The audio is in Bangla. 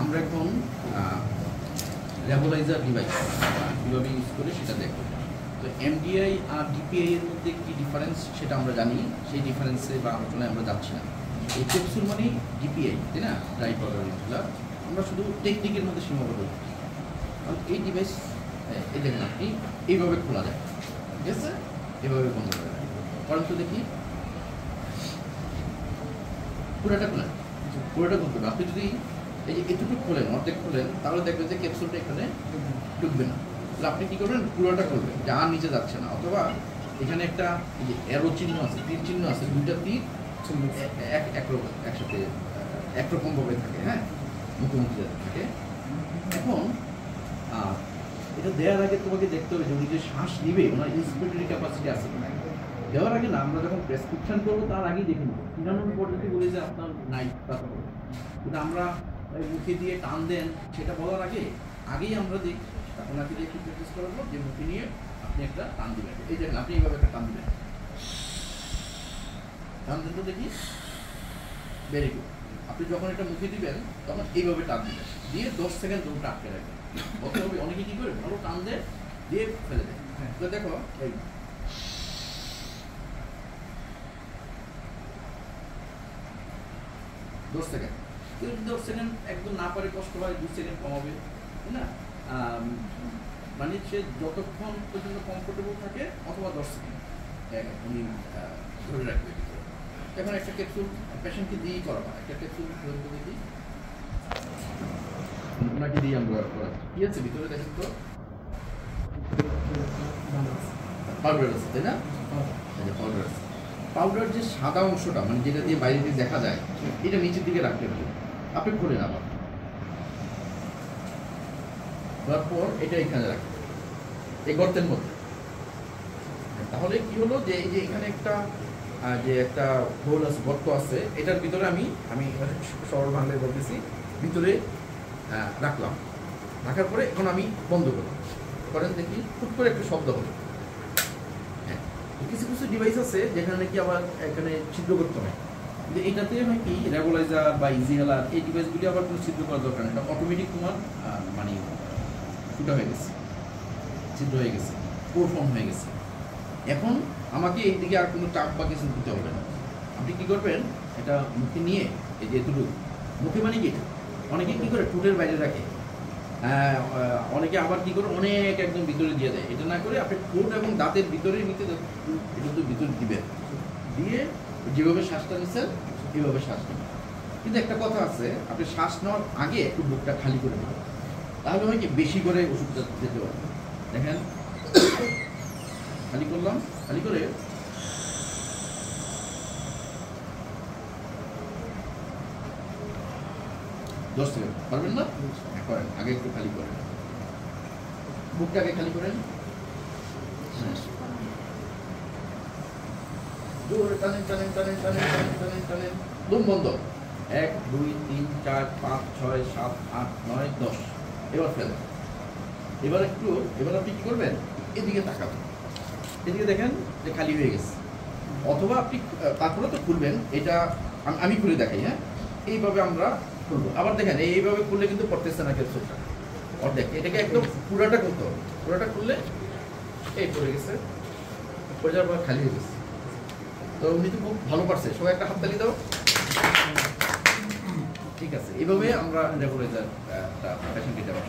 আমরা এখন রেগুলাইজার ডিভাইস কীভাবে ইউজ করে সেটা দেখব। তো এমডিআই আর ডিপিআই এর মধ্যে কী ডিফারেন্স সেটা আমরা জানি, সেই ডিফারেন্সে বা আলোচনায় আমরা যাচ্ছি না। এই ক্যাপসুল মানে ডিপিআই, তাই না, ড্রাই পাউডার ইনহেলার, আমরা শুধু টেকনিকের মধ্যে সীমাবদ্ধ থাকি। কারণ এই ডিভাইস এই দেখেন আপনি এইভাবে খোলা যায়, ঠিক আছে, এভাবে বন্ধ করা যায়। কারণ তো দেখি পুরোটা খোলেন, পুরোটা খুলতে হবে। আপনি যদি এই যে এতটুকু খোলেন, অর্ধেক খোলেন, তাহলে দেখবেন যে ক্যাপসুলটা এখানে ঢুকবে না। তাহলে আপনি কী করবেন, পুরোটা করবেন, যা আর নিচে যাচ্ছে না। অথবা এখানে একটা এই যে অ্যারো চিহ্ন আছে, তীর চিহ্ন আছে, দুইটা তীর একসাথে একরকমভাবে থাকে, হ্যাঁ, মুখোমুখি থাকে। এখন এটা দেওয়ার আগে তোমাকে দেখতে হবে যে উনি যে শ্বাস নিবে ওনার ইন্সপিরেটরি ক্যাপাসিটি আছে কিনা। দেওয়ার আগে না, আমরা যখন প্রেসক্রিপশন করবো তার আগেই দেখে নেবো। কিনানোর পদ্ধতি বলে যে আপনার নাই তারপর, কিন্তু আমরা মুখে দিয়ে টান দেন সেটা বলার আগেই আমরা দেখি ওনাকে দিয়ে একটু প্র্যাকটিস করাবো যে মুখে নিয়ে আপনি একটা টান দিবেন। এই দেখেন আপনি এইভাবে একটা টান দিবেন, টান দেন তো দেখি, ভেরি গুড। আপনি যখন এটা মুখে দিবেন তখন এইভাবে টান দিবেন, দিয়ে 10 সেকেন্ড দৌড়টা আটকে রাখবেন। বলতে হবে অনেকে কী করে ভালো টান দেয়, দিয়ে ফেলে দেয়। তো দেখো এই 10 সেকেন্ড, কেউ 10 সেকেন্ড একদম না পারে, কষ্ট হয়, 2 সেকেন্ড কমাবে, তাই না? মানে সে যতক্ষণ পর্যন্ত কমফোর্টেবল থাকে, অথবা 10 সেকেন্ড উনি ধরে রাখবে। এখন একটা ক্যাপসুল পেশেন্টকে দিয়েই করা হয়। একটা ক্যাপসুল দেখি ওনাকে দিয়ে আমরা করাচ্ছি। কী আছে ভিতরে দেখেন তো, পাউডার আছে, তাই না? পাউডার আছে। পাউডার যে সাদা অংশটা, মানে যেটা দিয়ে বাইরে দিয়ে দেখা যায়, এটা নিচের দিকে রাখতে হবে। আপনি খোলেন আবার, তারপর এটা এখানে রাখবেন এই গর্তের মধ্যে। তাহলে কি হলো যে এই যে এখানে একটা হোল আছে, গর্ত আছে, এটার ভিতরে আমি সরল বাংলায় বলতেছি, ভিতরে রাখলাম। রাখার পরে এখন আমি বন্ধ করলাম, করেন দেখি, খুব করে একটা শব্দ হলো। হ্যাঁ, কিছু কিছু ডিভাইস আছে যেখানে নাকি আবার এখানে ছিদ্র করতে হয়, কিন্তু এটাতে হয় কি, রেগুলাইজার বা ইনহেলার এই ডিভাইসগুলি আবার কোনো ছিদ্র করার দরকার নেই। এটা অটোমেটিক তোমার মানে ফুটা হয়ে গেছে, ছিদ্র হয়ে গেছে, পোর ফর্ম হয়ে গেছে। এখন আমাকে এই দিকে আর কোনো চাপ বা কিছু দিতে হবে না। আপনি কী করবেন, এটা মুখে নিয়ে এই যে এতটুকু, মুখে মানে কি, অনেকে কী করে ঠোঁটের বাইরে রাখে, অনেকে আবার কী করে অনেক একদম ভিতরে দিয়ে দেয়। এটা না করে আপনি ঠোঁট এবং দাঁতের ভিতরে নিতে, এটা তো ভিতরে দিবেন, দিয়ে যেভাবে শ্বাসটা নিচ্ছেন এইভাবে শ্বাস নেবেন। কিন্তু একটা কথা আছে, আপনি শ্বাস নেওয়ার আগে একটু বুকটা খালি করে নেবেন, তাহলে হয় কি বেশি করে ওষুধটা যেতে পারবে। দেখেন খালি করলাম, খালি করে দশ সেকেন্ড পারবেন না, করেন, আগে একটু খালি করেন, বুকটাকে খালি করেন, জোরে টানেন টানেন টানেন টানেন টানেন টানেন টানেন, দম বন্ধ, 1 2 3 4 5 6 7 8 9 10। এবার ফেলেন। এবার আপনি কি করবেন, এদিকে তাকাবেন, এদিকে দেখেন যে খালি হয়ে গেছে। অথবা আপনি তারপরে তো খুলবেন, এটা আমি খুলে দেখাই। হ্যাঁ, এইভাবে আমরা খুলবো। আবার দেখেন এইভাবে খুললে কিন্তু পড়তেছে না ক্যাপসুলটা, অর্ধেক। এটাকে একদম পুরোটা করতে হবে, পুরোটা খুললে এই পড়ে গেছে, পড়ে যাওয়ার পর খালি হয়ে গেছে। তো উনি তো খুব ভালো পারছে, সবাই একটা হাততালি দাও। ঠিক আছে, এইভাবে আমরা রেগুলাইজার পেশেন্টকে দেওয়া